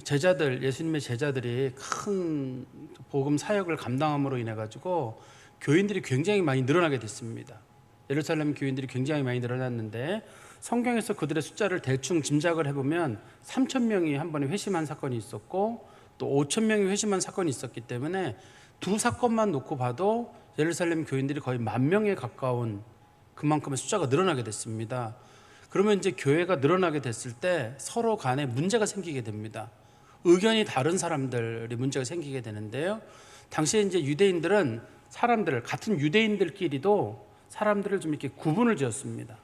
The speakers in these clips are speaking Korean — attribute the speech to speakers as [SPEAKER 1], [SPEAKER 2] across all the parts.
[SPEAKER 1] 제자들, 예수님의 제자들이 큰 복음 사역을 감당함으로 인해 가지고 교인들이 굉장히 많이 늘어나게 됐습니다. 예루살렘 교인들이 굉장히 많이 늘어났는데 성경에서 그들의 숫자를 대충 짐작을 해보면 3,000명이 한 번에 회심한 사건이 있었고 또 5,000명이 회심한 사건이 있었기 때문에 두 사건만 놓고 봐도 예루살렘 교인들이 거의 10,000명에 가까운 그만큼의 숫자가 늘어나게 됐습니다. 그러면 이제 교회가 늘어나게 됐을 때 서로 간에 문제가 생기게 됩니다. 의견이 다른 사람들이 문제가 생기게 되는데요. 당시에 이제 유대인들은 사람들을, 같은 유대인들끼리도 사람들을 좀 이렇게 구분을 지었습니다.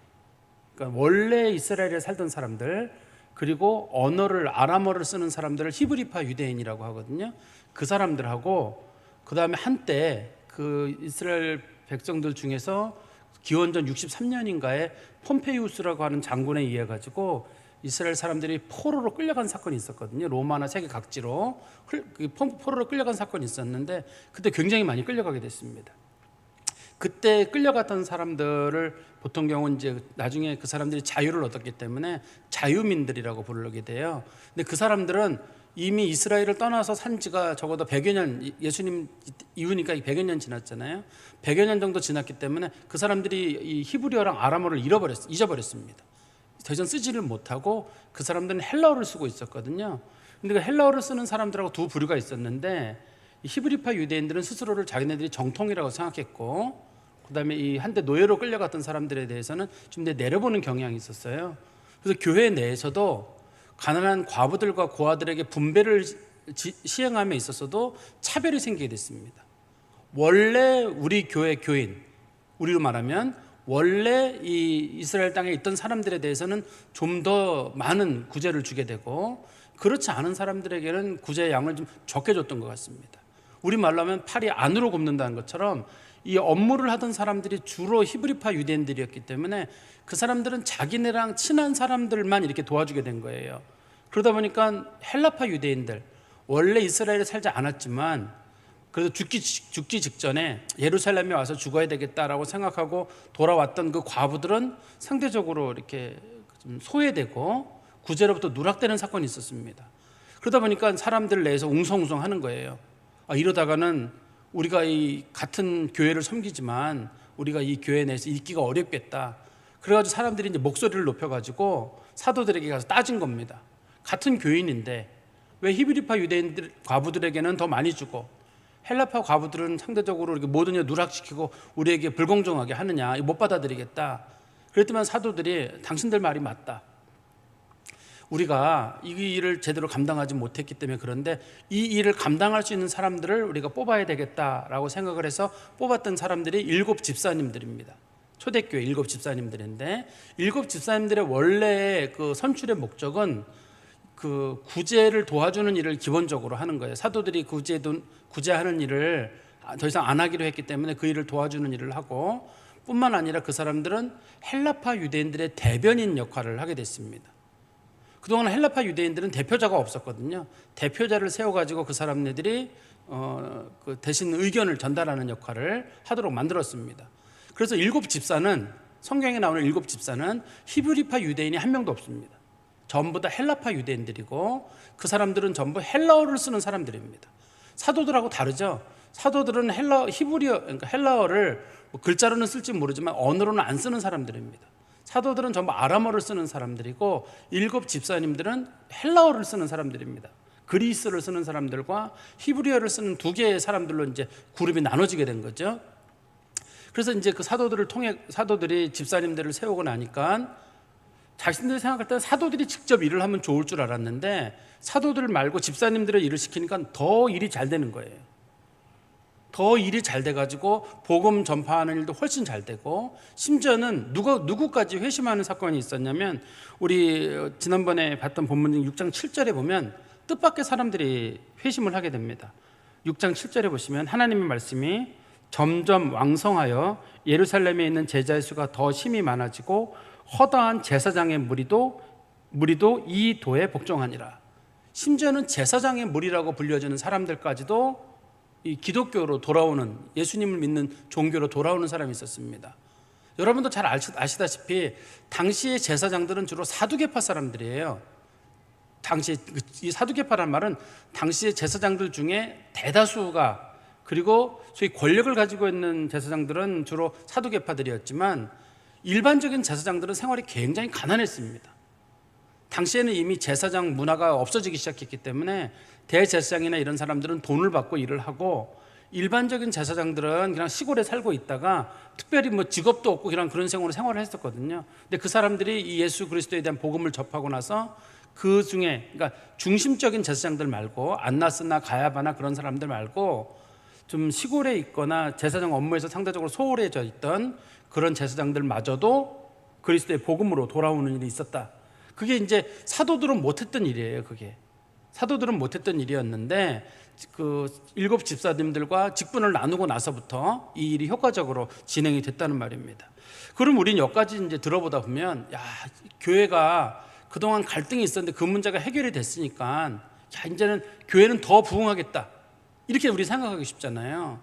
[SPEAKER 1] 그러니까 원래 이스라엘에 살던 사람들, 그리고 언어를 아람어를 쓰는 사람들을 히브리파 유대인이라고 하거든요. 그 사람들하고 그 다음에 한때 그 이스라엘 백성들 중에서 기원전 63년인가에 폼페이우스라고 하는 장군에 의해 가지고 이스라엘 사람들이 포로로 끌려간 사건이 있었거든요. 로마나 세계 각지로 포로로 끌려간 사건이 있었는데 그때 굉장히 많이 끌려가게 됐습니다. 그때 끌려갔던 사람들을 보통 경우 이제 나중에 그 사람들이 자유를 얻었기 때문에 자유민들이라고 부르게 돼요. 근데 그 사람들은 이미 이스라엘을 떠나서 산 지가 적어도 100여 년, 예수님 이후니까 100여 년 지났잖아요. 100여 년 정도 지났기 때문에 그 사람들이 이 히브리어랑 아람어를 잊어버렸습니다. 더 이상 쓰지를 못하고 그 사람들은 헬라어를 쓰고 있었거든요. 근데 그 헬라어를 쓰는 사람들하고 두 부류가 있었는데 히브리파 유대인들은 스스로를 자기네들이 정통이라고 생각했고 그다음에 이 한때 노예로 끌려갔던 사람들에 대해서는 좀 내려보는 경향이 있었어요. 그래서 교회 내에서도 가난한 과부들과 고아들에게 분배를 시행함에 있어서도 차별이 생기게 됐습니다. 원래 우리 교회 교인, 우리로 말하면 원래 이 이스라엘 땅에 있던 사람들에 대해서는 좀 더 많은 구제를 주게 되고 그렇지 않은 사람들에게는 구제의 양을 좀 적게 줬던 것 같습니다. 우리 말로 하면 팔이 안으로 굽는다는 것처럼 이 업무를 하던 사람들이 주로 히브리파 유대인들이었기 때문에 그 사람들은 자기네랑 친한 사람들만 이렇게 도와주게 된 거예요. 그러다 보니까 헬라파 유대인들, 원래 이스라엘에 살지 않았지만 그래도 죽기 직전에 예루살렘에 와서 죽어야 되겠다라고 생각하고 돌아왔던 그 과부들은 상대적으로 이렇게 좀 소외되고 구제로부터 누락되는 사건이 있었습니다. 그러다 보니까 사람들 내에서 웅성웅성 하는 거예요. 이러다가는 우리가 이 같은 교회를 섬기지만 우리가 이 교회 내에서 있기가 어렵겠다. 그래가지고 사람들이 이제 목소리를 높여가지고 사도들에게 가서 따진 겁니다. 같은 교인인데 왜 히브리파 유대인들 과부들에게는 더 많이 주고 헬라파 과부들은 상대적으로 이렇게 모든 일 누락시키고 우리에게 불공정하게 하느냐, 못 받아들이겠다. 그랬더니 사도들이 당신들 말이 맞다. 우리가 이 일을 제대로 감당하지 못했기 때문에 그런데 이 일을 감당할 수 있는 사람들을 우리가 뽑아야 되겠다라고 생각을 해서 뽑았던 사람들이 7 집사님들입니다. 초대교회 7 집사님들인데 7 집사님들의 원래의 그 선출의 목적은 그 구제를 도와주는 일을 기본적으로 하는 거예요. 사도들이 구제하는 일을 더 이상 안 하기로 했기 때문에 그 일을 도와주는 일을 하고 뿐만 아니라 그 사람들은 헬라파 유대인들의 대변인 역할을 하게 됐습니다. 그동안 헬라파 유대인들은 대표자가 없었거든요. 대표자를 세워가지고 그 사람들이 그 대신 의견을 전달하는 역할을 하도록 만들었습니다. 그래서 7 집사는 성경에 나오는 7 집사는 히브리파 유대인이 한 명도 없습니다. 전부 다 헬라파 유대인들이고 그 사람들은 전부 헬라어를 쓰는 사람들입니다. 사도들하고 다르죠. 사도들은 히브리어, 그러니까 헬라어를 뭐 글자로는 쓸지 모르지만 언어로는 안 쓰는 사람들입니다. 사도들은 전부 아람어를 쓰는 사람들이고 7 집사님들은 헬라어를 쓰는 사람들입니다. 그리스를 쓰는 사람들과 히브리어를 쓰는 2개의 사람들로 이제 그룹이 나눠지게 된 거죠. 그래서 이제 그 사도들을 통해 사도들이 집사님들을 세우고 나니까 자신들이 생각할 때는 사도들이 직접 일을 하면 좋을 줄 알았는데 사도들 말고 집사님들의 일을 시키니까 더 일이 잘 되는 거예요. 더 일이 잘 돼가지고 복음 전파하는 일도 훨씬 잘 되고 심지어는 누구까지 회심하는 사건이 있었냐면 우리 지난번에 봤던 본문 6장 7절에 보면 뜻밖의 사람들이 회심을 하게 됩니다. 6장 7절에 보시면 하나님의 말씀이 점점 왕성하여 예루살렘에 있는 제자의 수가 더 심히 많아지고 허다한 제사장의 무리도 이 도에 복종하니라. 심지어는 제사장의 무리라고 불려지는 사람들까지도 이 기독교로 돌아오는, 예수님을 믿는 종교로 돌아오는 사람이 있었습니다. 여러분도 잘 아시다시피 당시의 제사장들은 주로 사두개파 사람들이에요. 당시 이 사두개파라는 말은 당시의 제사장들 중에 대다수가, 그리고 소위 권력을 가지고 있는 제사장들은 주로 사두개파들이었지만 일반적인 제사장들은 생활이 굉장히 가난했습니다. 당시에는 이미 제사장 문화가 없어지기 시작했기 때문에 대제사장이나 이런 사람들은 돈을 받고 일을 하고, 일반적인 제사장들은 그냥 시골에 살고 있다가 특별히 뭐 직업도 없고 그냥 그런 생활을 했었거든요. 근데 그 사람들이 이 예수 그리스도에 대한 복음을 접하고 나서 그 중에, 그러니까 중심적인 제사장들 말고 안나스나 가야바나 그런 사람들 말고 좀 시골에 있거나 제사장 업무에서 상대적으로 소홀해져 있던 그런 제사장들마저도 그리스도의 복음으로 돌아오는 일이 있었다. 그게 이제 사도들은 못했던 일이에요. 그게 사도들은 못했던 일이었는데 그 7 집사님들과 직분을 나누고 나서부터 이 일이 효과적으로 진행이 됐다는 말입니다. 그럼 우리는 여기까지 이제 들어보다 보면, 야, 교회가 그동안 갈등이 있었는데 그 문제가 해결이 됐으니까 야, 이제는 교회는 더 부흥하겠다, 이렇게 우리 생각하기 쉽잖아요.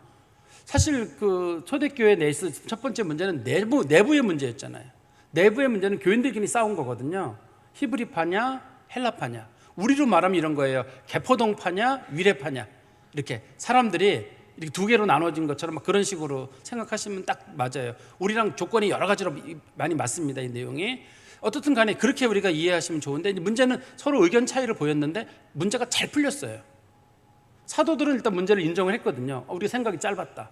[SPEAKER 1] 사실 그 초대교회 내에서 첫 번째 문제는 내부의 문제였잖아요. 내부의 문제는 교인들끼리 싸운 거거든요. 히브리파냐 헬라파냐. 우리로 말하면 이런 거예요. 개포동파냐 위례파냐. 이렇게 사람들이 이렇게 두 개로 나눠진 것처럼 막 그런 식으로 생각하시면 딱 맞아요. 우리랑 조건이 여러 가지로 많이 맞습니다, 이 내용이. 어떻든 간에 그렇게 우리가 이해하시면 좋은데, 문제는 서로 의견 차이를 보였는데 문제가 잘 풀렸어요. 사도들은 일단 문제를 인정을 했거든요. 우리 생각이 짧았다.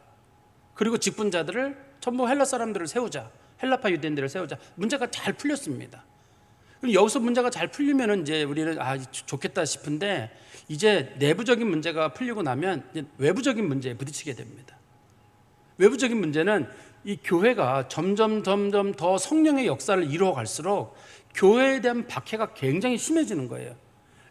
[SPEAKER 1] 그리고 직분자들을 전부 헬라 사람들을 세우자, 헬라파 유대인들을 세우자. 문제가 잘 풀렸습니다. 그럼 여기서 문제가 잘 풀리면은 이제 우리는 좋겠다 싶은데, 이제 내부적인 문제가 풀리고 나면 이제 외부적인 문제에 부딪히게 됩니다. 외부적인 문제는 이 교회가 점점 더 성령의 역사를 이루어 갈수록 교회에 대한 박해가 굉장히 심해지는 거예요.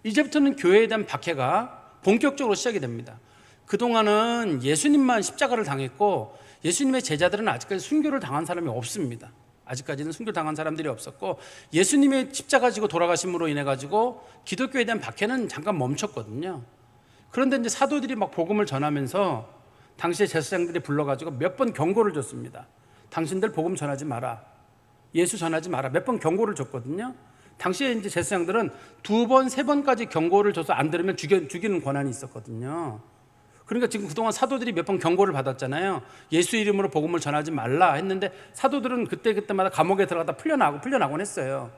[SPEAKER 1] 이제부터는 교회에 대한 박해가 본격적으로 시작이 됩니다. 그동안은 예수님만 십자가를 당했고 예수님의 제자들은 아직까지 순교를 당한 사람이 없습니다. 아직까지는 순교를 당한 사람들이 없었고, 예수님의 십자가 지고 돌아가심으로 인해 가지고 기독교에 대한 박해는 잠깐 멈췄거든요. 그런데 이제 사도들이 막 복음을 전하면서 당시에 제사장들이 불러가지고 몇 번 경고를 줬습니다. 당신들 복음 전하지 마라, 예수 전하지 마라, 몇 번 경고를 줬거든요. 당시에 이제 제사장들은 2번, 3번까지 경고를 줘서 안 들으면 죽이는 권한이 있었거든요. 그러니까 지금 그동안 사도들이 몇 번 경고를 받았잖아요. 예수 이름으로 복음을 전하지 말라 했는데 사도들은 그때마다 감옥에 들어가다 풀려나곤 했어요.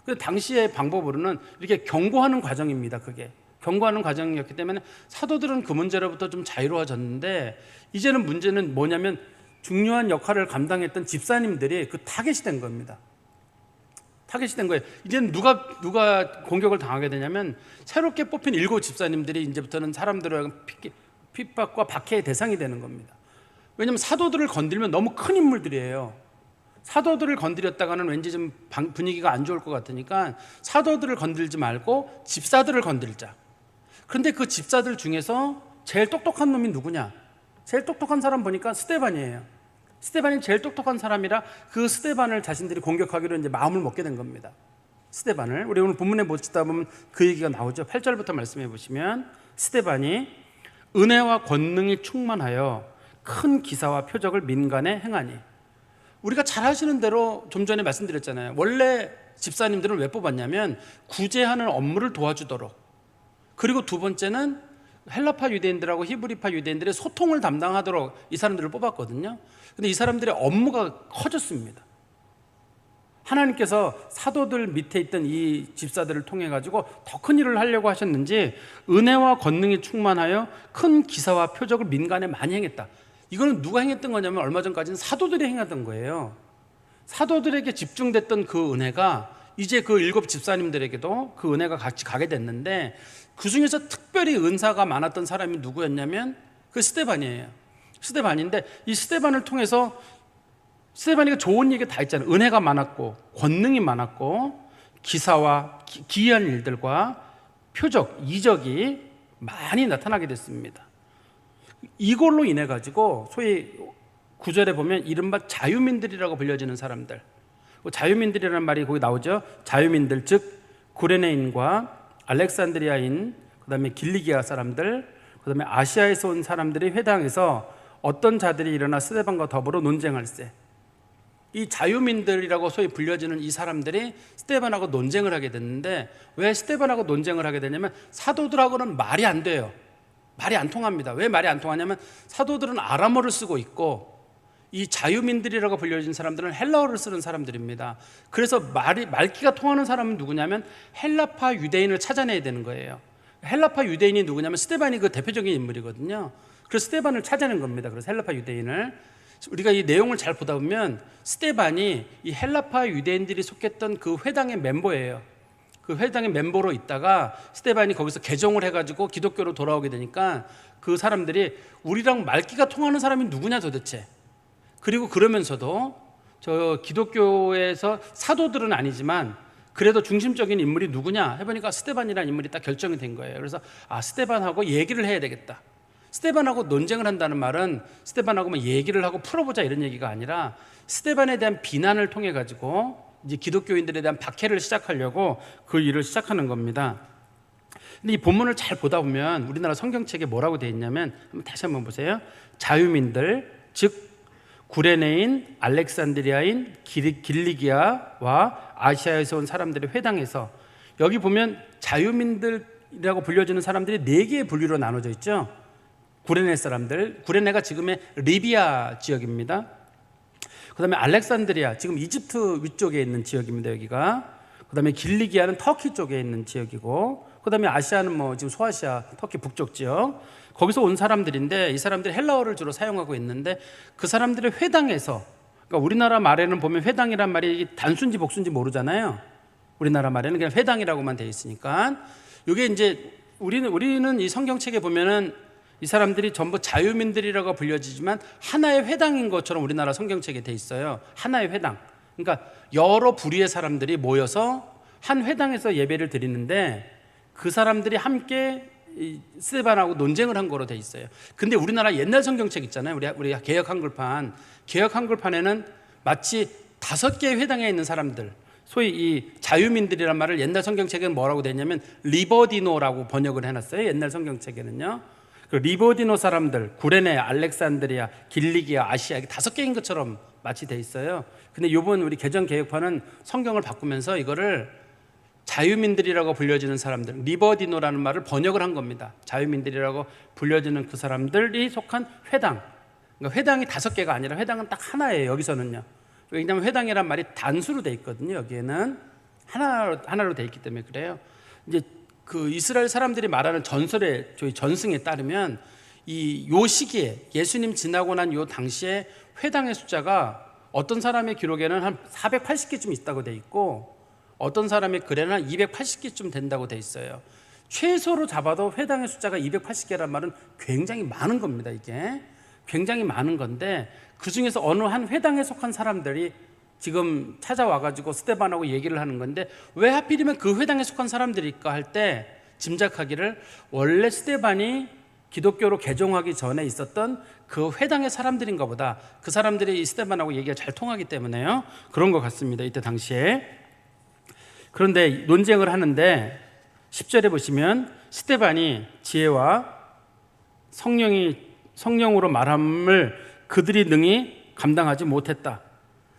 [SPEAKER 1] 그래서 당시의 방법으로는 이렇게 경고하는 과정입니다. 그게 경고하는 과정이었기 때문에 사도들은 그 문제로부터 좀 자유로워졌는데, 이제는 문제는 뭐냐면 중요한 역할을 감당했던 집사님들이 그 타겟이 된 겁니다. 타겟이 된 거예요. 이제는 누가 공격을 당하게 되냐면 새롭게 뽑힌 7 집사님들이 이제부터는 사람들의 핍박과 박해의 대상이 되는 겁니다. 왜냐하면 사도들을 건들면 너무 큰 인물들이에요. 사도들을 건드렸다가는 왠지 좀 분위기가 안 좋을 것 같으니까 사도들을 건들지 말고 집사들을 건들자. 그런데 그 집사들 중에서 제일 똑똑한 놈이 누구냐? 제일 똑똑한 사람 보니까 스데반이에요. 스데반이 제일 똑똑한 사람이라 그 스데반을 자신들이 공격하기로 이제 마음을 먹게 된 겁니다. 스데반을 우리 오늘 본문에 못 듣다 보면 그 얘기가 나오죠. 8절부터 말씀해 보시면, 스데반이 은혜와 권능이 충만하여 큰 기사와 표적을 민간에 행하니. 우리가 잘 아시는 대로 좀 전에 말씀드렸잖아요. 원래 집사님들은 왜 뽑았냐면 구제하는 업무를 도와주도록, 그리고 두 번째는 헬라파 유대인들하고 히브리파 유대인들의 소통을 담당하도록 이 사람들을 뽑았거든요. 근데 이 사람들의 업무가 커졌습니다. 하나님께서 사도들 밑에 있던 이 집사들을 통해 가지고 더 큰 일을 하려고 하셨는지 은혜와 권능이 충만하여 큰 기사와 표적을 민간에 많이 행했다. 이거는 누가 행했던 거냐면 얼마 전까지는 사도들이 행하던 거예요. 사도들에게 집중됐던 그 은혜가 이제 그 7 집사님들에게도 그 은혜가 같이 가게 됐는데, 그 중에서 특별히 은사가 많았던 사람이 누구였냐면 그 스데반이에요. 스데반인데 이 스데반을 통해서 스데반이가 좋은 얘기 다 있잖아요. 은혜가 많았고 권능이 많았고 기사와 기이한 일들과 표적, 이적이 많이 나타나게 됐습니다. 이걸로 인해 가지고 소위 9절에 보면 이른바 자유민들이라고 불려지는 사람들, 자유민들이라는 말이 거기 나오죠. 자유민들, 즉 구레네인과 알렉산드리아인, 그 다음에 길리기아 사람들, 그 다음에 아시아에서 온 사람들이 회당에서 어떤 자들이 일어나 스데반과 더불어 논쟁할세. 이 자유민들이라고 소위 불려지는 이 사람들이 스데반하고 논쟁을 하게 됐는데, 왜 스데반하고 논쟁을 하게 되냐면 사도들하고는 말이 안 돼요. 말이 안 통합니다. 왜 말이 안 통하냐면 사도들은 아람어를 쓰고 있고 이 자유민들이라고 불려진 사람들은 헬라어를 쓰는 사람들입니다. 그래서 말귀가 통하는 사람은 누구냐면 헬라파 유대인을 찾아내야 되는 거예요. 헬라파 유대인이 누구냐면 스데반이 그 대표적인 인물이거든요. 그래서 스데반을 찾아낸 겁니다. 그래서 헬라파 유대인을, 우리가 이 내용을 잘 보다 보면 스데반이 이 헬라파 유대인들이 속했던 그 회당의 멤버예요. 그 회당의 멤버로 있다가 스데반이 거기서 개종을 해가지고 기독교로 돌아오게 되니까 그 사람들이 우리랑 말귀가 통하는 사람이 누구냐 도대체. 그리고 그러면서도 저 기독교에서 사도들은 아니지만 그래도 중심적인 인물이 누구냐 해보니까 스데반이라는 인물이 딱 결정이 된 거예요. 그래서 스데반하고 얘기를 해야 되겠다. 스데반하고 논쟁을 한다는 말은 스데반하고 뭐 얘기를 하고 풀어보자 이런 얘기가 아니라 스데반에 대한 비난을 통해 가지고 이제 기독교인들에 대한 박해를 시작하려고 그 일을 시작하는 겁니다. 근데 이 본문을 잘 보다 보면 우리나라 성경책에 뭐라고 되어 있냐면 다시 한번 보세요. 자유민들, 즉 구레네인, 알렉산드리아인, 길리기아와 아시아에서 온 사람들의 회당에서, 여기 보면 자유민들이라고 불려지는 사람들이 4개의 분류로 나눠져 있죠. 구레네 사람들, 구레네가 지금의 리비아 지역입니다. 그 다음에 알렉산드리아, 지금 이집트 위쪽에 있는 지역입니다. 여기가. 그 다음에 길리기아는 터키 쪽에 있는 지역이고, 그 다음에 아시아는 뭐 지금 소아시아, 터키 북쪽 지역, 거기서 온 사람들인데 이 사람들이 헬라어를 주로 사용하고 있는데 그 사람들의 회당에서, 그러니까 우리나라 말에는 보면 회당이란 말이 단순지 복순지 모르잖아요. 우리나라 말에는 그냥 회당이라고만 되어 있으니까. 이게 이제 우리는 이 성경책에 보면은 이 사람들이 전부 자유민들이라고 불려지지만 하나의 회당인 것처럼 우리나라 성경책에 돼 있어요. 하나의 회당. 그러니까 여러 부류의 사람들이 모여서 한 회당에서 예배를 드리는데 그 사람들이 함께 스데반하고 논쟁을 한 거로 돼 있어요. 근데 우리나라 옛날 성경책 있잖아요. 우리 개역 한글판에는 마치 5개의 회당에 있는 사람들, 소위 이 자유민들이란 말을 옛날 성경책에는 뭐라고 돼 있냐면 리버디노라고 번역을 해놨어요. 옛날 성경책에는요. 그 리버디노 사람들, 구레네, 알렉산드리아, 길리기아, 아시아, 5개인 것처럼 마치 돼 있어요. 근데 이번 우리 개정 개역판은 성경을 바꾸면서 이거를 자유민들이라고 불려지는 사람들, 리버디노라는 말을 번역을 한 겁니다. 자유민들이라고 불려지는 그 사람들이 속한 회당. 그러니까 회당이 5개가 아니라 회당은 딱 하나예요. 여기서는요. 왜냐하면 회당이란 말이 단수로 돼 있거든요. 여기에는 하나로 돼 있기 때문에 그래요. 이제 그 이스라엘 사람들이 말하는 전설의 저희 전승에 따르면 요 시기에 예수님 지나고 난 요 당시에 회당의 숫자가 어떤 사람의 기록에는 한 480개쯤 있다고 돼 있고 어떤 사람의 글에는 한 280개쯤 된다고 돼 있어요. 최소로 잡아도 회당의 숫자가 280개란 말은 굉장히 많은 겁니다. 이게 굉장히 많은 건데 그 중에서 어느 한 회당에 속한 사람들이 지금 찾아와가지고 스데반하고 얘기를 하는 건데 왜 하필이면 그 회당에 속한 사람들일까 할 때 짐작하기를 원래 스데반이 기독교로 개종하기 전에 있었던 그 회당의 사람들인가 보다. 그 사람들이 이 스데반하고 얘기가 잘 통하기 때문에요. 그런 것 같습니다. 이때 당시에. 그런데 논쟁을 하는데 10절에 보시면 스데반이 지혜와 성령으로 말함을 그들이 능히 감당하지 못했다.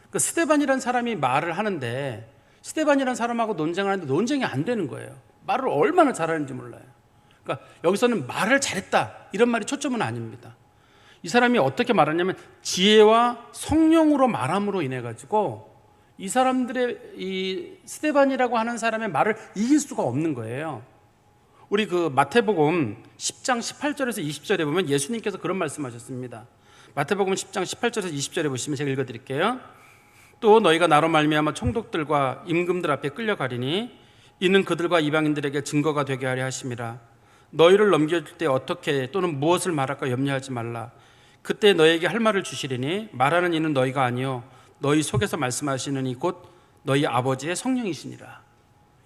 [SPEAKER 1] 그 스데반이라는 사람이 말을 하는데 스데반이라는 사람하고 논쟁을 하는데 논쟁이 안 되는 거예요. 말을 얼마나 잘하는지 몰라요. 그러니까 여기서는 말을 잘했다 이런 말이 초점은 아닙니다. 이 사람이 어떻게 말하냐면 지혜와 성령으로 말함으로 인해 가지고 이 사람들의 이 스데반이라고 하는 사람의 말을 이길 수가 없는 거예요. 우리 그 마태복음 10장 18절에서 20절에 보면 예수님께서 그런 말씀하셨습니다. 마태복음 10장 18절에서 20절에 보시면 제가 읽어드릴게요. 또 너희가 나로 말미암아 총독들과 임금들 앞에 끌려가리니 이는 그들과 이방인들에게 증거가 되게 하려 하심이라. 너희를 넘겨줄 때 어떻게 또는 무엇을 말할까 염려하지 말라. 그때 너희에게 할 말을 주시리니 말하는 이는 너희가 아니요 너희 속에서 말씀하시는 이 곧 너희 아버지의 성령이시니라.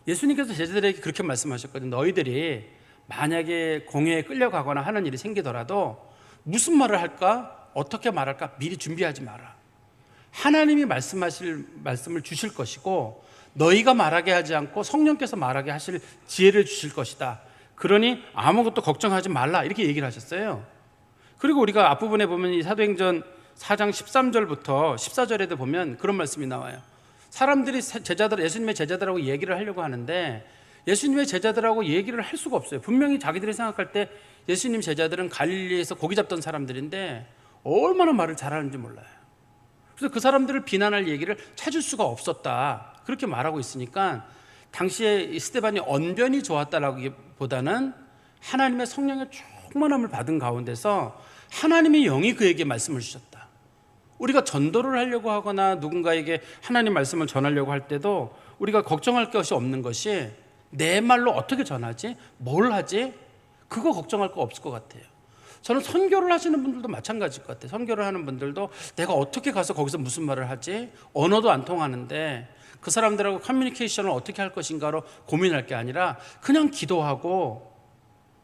[SPEAKER 1] 예수님께서 제자들에게 그렇게 말씀하셨거든요. 너희들이 만약에 공회에 끌려가거나 하는 일이 생기더라도 무슨 말을 할까 어떻게 말할까 미리 준비하지 마라. 하나님이 말씀하실 말씀을 주실 것이고 너희가 말하게 하지 않고 성령께서 말하게 하실 지혜를 주실 것이다. 그러니 아무것도 걱정하지 말라 이렇게 얘기를 하셨어요. 그리고 우리가 앞부분에 보면 이 사도행전 4장 13절부터 14절에도 보면 그런 말씀이 나와요. 사람들이 예수님의 제자들하고 얘기를 하려고 하는데 예수님의 제자들하고 얘기를 할 수가 없어요. 분명히 자기들이 생각할 때 예수님 제자들은 갈릴리에서 고기 잡던 사람들인데 얼마나 말을 잘하는지 몰라요. 그래서 그 사람들을 비난할 얘기를 찾을 수가 없었다, 그렇게 말하고 있으니까 당시에 스데반이 언변이 좋았다라기보다는 하나님의 성령의 충만함을 받은 가운데서 하나님의 영이 그에게 말씀을 주셨다. 우리가 전도를 하려고 하거나 누군가에게 하나님 말씀을 전하려고 할 때도 우리가 걱정할 것이 없는 것이 내 말로 어떻게 전하지? 뭘 하지? 그거 걱정할 거 없을 것 같아요. 저는 선교를 하시는 분들도 마찬가지일 것 같아요. 선교를 하는 분들도 내가 어떻게 가서 거기서 무슨 말을 하지? 언어도 안 통하는데 그 사람들하고 커뮤니케이션을 어떻게 할 것인가로 고민할 게 아니라 그냥 기도하고,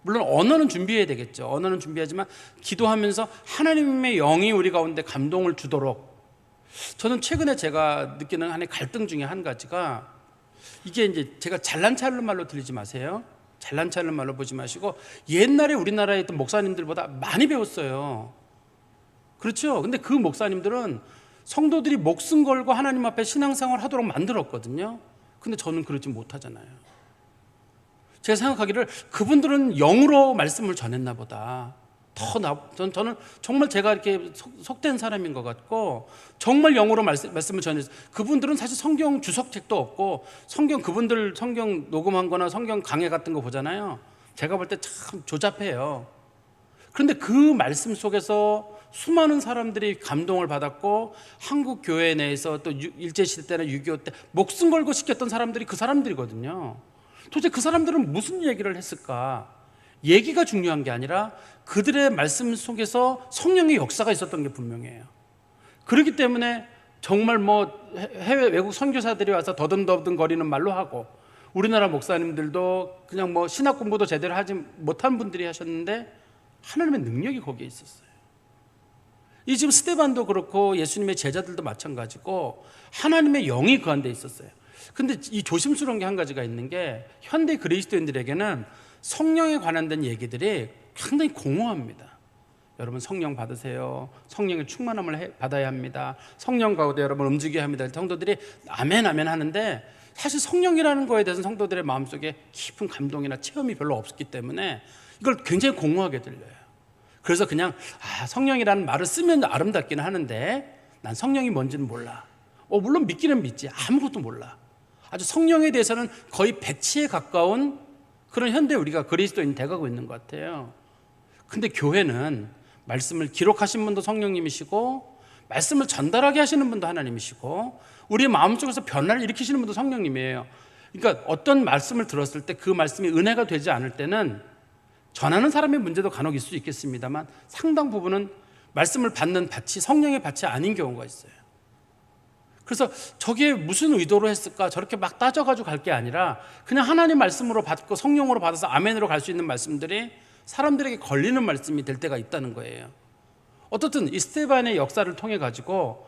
[SPEAKER 1] 물론 언어는 준비해야 되겠죠. 언어는 준비하지만 기도하면서 하나님의 영이 우리 가운데 감동을 주도록. 저는 최근에 제가 느끼는 하나의 갈등 중에 한 가지가, 이게 이제 제가 잘난 체 하는 말로 들리지 마세요. 잘난 체 하는 말로 보지 마시고 옛날에 우리나라에 있던 목사님들보다 많이 배웠어요. 그렇죠? 근데 그 목사님들은 성도들이 목숨 걸고 하나님 앞에 신앙생활 하도록 만들었거든요. 근데 저는 그러지 못하잖아요. 제가 생각하기를 그분들은 영으로 말씀을 전했나 보다. 저는 정말 제가 이렇게 속된 사람인 것 같고, 정말 영어로 말씀을 전해서, 그분들은 사실 성경 주석책도 없고 그분들 성경 녹음한 거나 성경 강해 같은 거 보잖아요. 제가 볼 때 참 조잡해요. 그런데 그 말씀 속에서 수많은 사람들이 감동을 받았고, 한국 교회 내에서 또 일제시대 때나 6.25 때 목숨 걸고 지켰던 사람들이 그 사람들이거든요. 도대체 그 사람들은 무슨 얘기를 했을까? 얘기가 중요한 게 아니라 그들의 말씀 속에서 성령의 역사가 있었던 게 분명해요. 그렇기 때문에 정말 해외 외국 선교사들이 와서 더듬더듬 거리는 말로 하고, 우리나라 목사님들도 그냥 신학 공부도 제대로 하지 못한 분들이 하셨는데 하나님의 능력이 거기에 있었어요. 이 지금 스데반도 그렇고 예수님의 제자들도 마찬가지고 하나님의 영이 그 안에 있었어요. 근데 이 조심스러운 게 한 가지가 있는 게, 현대 그리스도인들에게는 성령에 관련된 얘기들이 상당히 공허합니다. 여러분 성령 받으세요. 성령의 충만함을 받아야 합니다. 성령 가운데 여러분 움직여야 합니다. 성도들이 아멘 아멘 하는데, 사실 성령이라는 거에 대해서는 성도들의 마음속에 깊은 감동이나 체험이 별로 없기 때문에 이걸 굉장히 공허하게 들려요. 그래서 그냥 성령이라는 말을 쓰면 아름답기는 하는데 난 성령이 뭔지는 몰라. 물론 믿기는 믿지, 아무것도 몰라. 아주 성령에 대해서는 거의 백치에 가까운 그런 현대 우리가 그리스도인이 돼가고 있는 것 같아요. 근데 교회는 말씀을 기록하신 분도 성령님이시고, 말씀을 전달하게 하시는 분도 하나님이시고, 우리 마음속에서 변화를 일으키시는 분도 성령님이에요. 그러니까 어떤 말씀을 들었을 때 그 말씀이 은혜가 되지 않을 때는 전하는 사람의 문제도 간혹 있을 수 있겠습니다만, 상당 부분은 말씀을 받는 밭이 성령의 밭이 아닌 경우가 있어요. 그래서 저게 무슨 의도로 했을까, 저렇게 막 따져가지고 갈 게 아니라 그냥 하나님 말씀으로 받고 성령으로 받아서 아멘으로 갈 수 있는 말씀들이 사람들에게 걸리는 말씀이 될 때가 있다는 거예요. 어떻든 이 스데반의 역사를 통해 가지고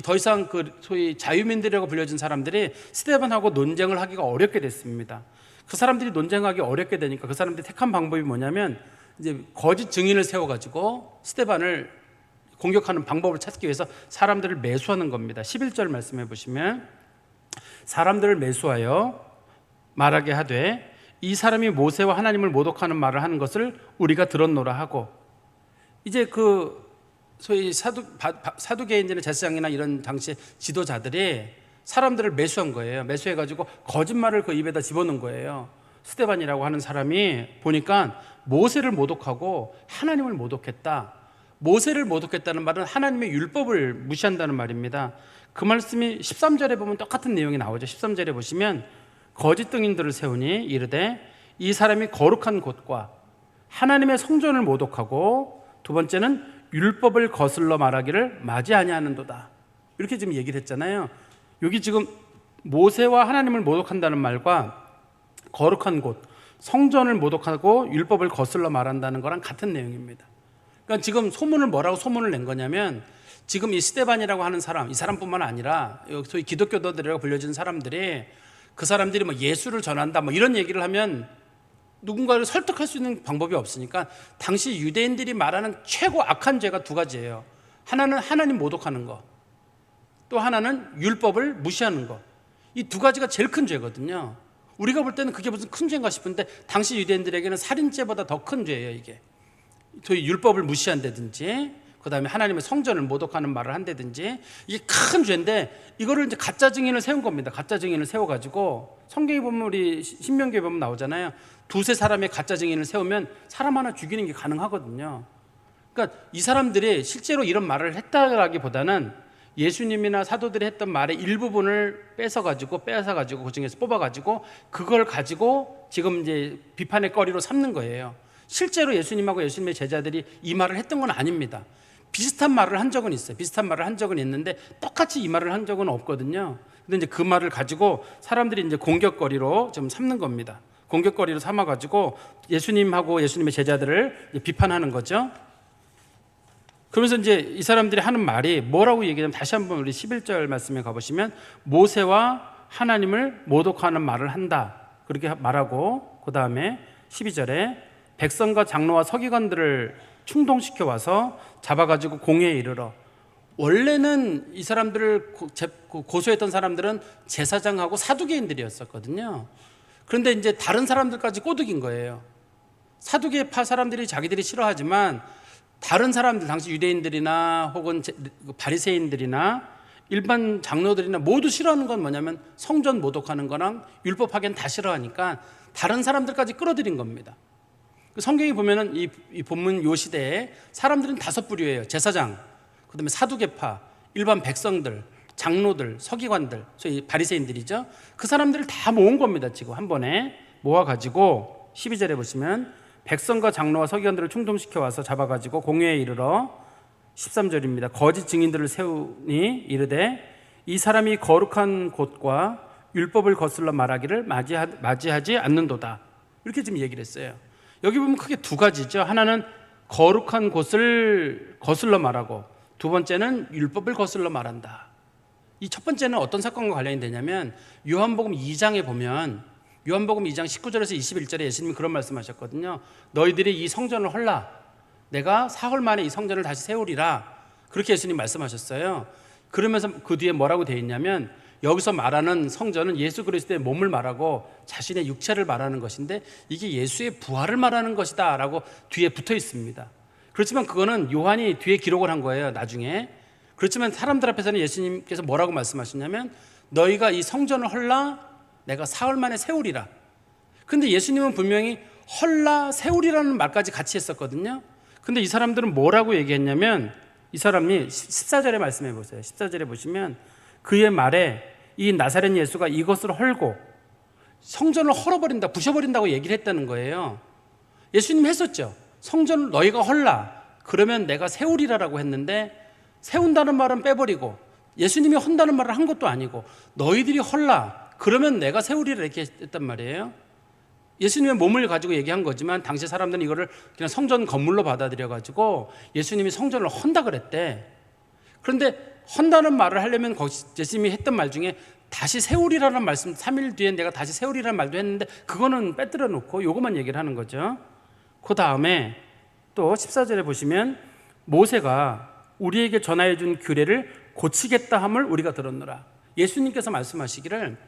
[SPEAKER 1] 더 이상 소위 자유민들이라고 불려진 사람들이 스데반하고 논쟁을 하기가 어렵게 됐습니다. 그 사람들이 논쟁하기 어렵게 되니까 그 사람들이 택한 방법이 뭐냐면, 이제 거짓 증인을 세워가지고 스데반을 공격하는 방법을 찾기 위해서 사람들을 매수하는 겁니다. 11절 말씀해 보시면, 사람들을 매수하여 말하게 하되 이 사람이 모세와 하나님을 모독하는 말을 하는 것을 우리가 들었노라 하고, 이제 소위 사두개인들의 제사장이나 이런 당시 지도자들이 사람들을 매수한 거예요. 매수해가지고 거짓말을 그 입에다 집어넣은 거예요. 스데반이라고 하는 사람이 보니까 모세를 모독하고 하나님을 모독했다. 모세를 모독했다는 말은 하나님의 율법을 무시한다는 말입니다. 그 말씀이 13절에 보면 똑같은 내용이 나오죠. 13절에 보시면, 거짓 증인들을 세우니 이르되 이 사람이 거룩한 곳과 하나님의 성전을 모독하고, 두 번째는 율법을 거슬러 말하기를 맞이 아니하는도다. 이렇게 지금 얘기를 했잖아요. 여기 지금 모세와 하나님을 모독한다는 말과 거룩한 곳, 성전을 모독하고 율법을 거슬러 말한다는 거랑 같은 내용입니다. 그러니까 지금 뭐라고 소문을 낸 거냐면, 지금 이 스데반이라고 하는 사람, 이 사람뿐만 아니라 소위 기독교도들이라고 불려진 사람들이, 그 사람들이 예수를 전한다 이런 얘기를 하면 누군가를 설득할 수 있는 방법이 없으니까 당시 유대인들이 말하는 최고 악한 죄가 두 가지예요. 하나는 하나님 모독하는 거, 또 하나는 율법을 무시하는 거. 이 두 가지가 제일 큰 죄거든요. 우리가 볼 때는 그게 무슨 큰 죄인가 싶은데 당시 유대인들에게는 살인죄보다 더 큰 죄예요. 이게 저희 율법을 무시한다든지, 그 다음에 하나님의 성전을 모독하는 말을 한다든지, 이게 큰 죄인데 이거를 이제 가짜 증인을 세운 겁니다. 가짜 증인을 세워가지고 성경에 보면, 우리 신명기에 보면 나오잖아요. 두세 사람의 가짜 증인을 세우면 사람 하나 죽이는 게 가능하거든요. 그러니까 이 사람들이 실제로 이런 말을 했다라기보다는 예수님이나 사도들이 했던 말의 일부분을 뺏어가지고 그 중에서 뽑아가지고 그걸 가지고 지금 이제 비판의 거리로 삼는 거예요. 실제로 예수님하고 예수님의 제자들이 이 말을 했던 건 아닙니다. 비슷한 말을 한 적은 있어요. 비슷한 말을 한 적은 있는데 똑같이 이 말을 한 적은 없거든요. 근데 이제 그 말을 가지고 사람들이 이제 공격거리로 좀 삼는 겁니다. 공격거리로 삼아가지고 예수님하고 예수님의 제자들을 비판하는 거죠. 그러면서 이제 이 사람들이 하는 말이 뭐라고 얘기하면, 다시 한번 우리 11절 말씀에 가보시면 모세와 하나님을 모독하는 말을 한다, 그렇게 말하고, 그 다음에 12절에 백성과 장로와 서기관들을 충동시켜 와서 잡아가지고 공회에 이르러. 원래는 이 사람들을 고소했던 사람들은 제사장하고 사두개인들이었었거든요. 그런데 이제 다른 사람들까지 꼬드긴 거예요. 사두개파 사람들이 자기들이 싫어하지만 다른 사람들, 당시 유대인들이나 혹은 바리새인들이나 일반 장로들이나 모두 싫어하는 건 뭐냐면 성전 모독하는 거랑 율법 파괴는 다 싫어하니까 다른 사람들까지 끌어들인 겁니다. 성경에 보면은 이 본문 요 시대에 사람들은 5부류예요. 제사장, 그다음에 사두개파, 일반 백성들, 장로들, 서기관들, 소위 바리새인들이죠. 그 사람들을 다 모은 겁니다. 지금 한 번에 모아가지고 12절에 보시면 백성과 장로와 서기관들을 충동시켜 와서 잡아가지고 공회에 이르러, 13절입니다. 거짓 증인들을 세우니 이르되 이 사람이 거룩한 곳과 율법을 거슬러 말하기를 맞이하지 않는도다. 이렇게 지금 얘기를 했어요. 여기 보면 크게 두 가지죠. 하나는 거룩한 곳을 거슬러 말하고, 두 번째는 율법을 거슬러 말한다. 이 첫 번째는 어떤 사건과 관련이 되냐면 요한복음 2장에 보면, 요한복음 2장 19절에서 21절에 예수님이 그런 말씀하셨거든요. 너희들이 이 성전을 헐라, 내가 사흘 만에 이 성전을 다시 세우리라, 그렇게 예수님 말씀하셨어요. 그러면서 그 뒤에 뭐라고 되어 있냐면, 여기서 말하는 성전은 예수 그리스도의 몸을 말하고 자신의 육체를 말하는 것인데 이게 예수의 부활을 말하는 것이다 라고 뒤에 붙어 있습니다. 그렇지만 그거는 요한이 뒤에 기록을 한 거예요, 나중에. 그렇지만 사람들 앞에서는 예수님께서 뭐라고 말씀하셨냐면, 너희가 이 성전을 헐라, 내가 사흘 만에 세우리라. 근데 예수님은 분명히 헐라, 세우리라는 말까지 같이 했었거든요. 근데 이 사람들은 뭐라고 얘기했냐면, 이 사람이 14절에 말씀해 보세요. 14절에 보시면 그의 말에 이 나사렛 예수가 이것을 헐고 성전을 헐어버린다, 부셔버린다고 얘기를 했다는 거예요. 예수님 했었죠. 성전을 너희가 헐라, 그러면 내가 세우리라라고 했는데, 세운다는 말은 빼버리고 예수님이 헌다는 말을 한 것도 아니고 너희들이 헐라, 그러면 내가 세우리라 이렇게 했단 말이에요. 예수님의 몸을 가지고 얘기한 거지만 당시 사람들은 이거를 그냥 성전 건물로 받아들여가지고 예수님이 성전을 헌다 그랬대. 그런데 헌다는 말을 하려면 예수님이 했던 말 중에 다시 세우리라는 말씀, 3일 뒤에 내가 다시 세우리라는 말도 했는데 그거는 빼뜨려 놓고 요것만 얘기를 하는 거죠. 그 다음에 또 14절에 보시면 모세가 우리에게 전하여 준 규례를 고치겠다 함을 우리가 들었노라. 예수님께서 말씀하시기를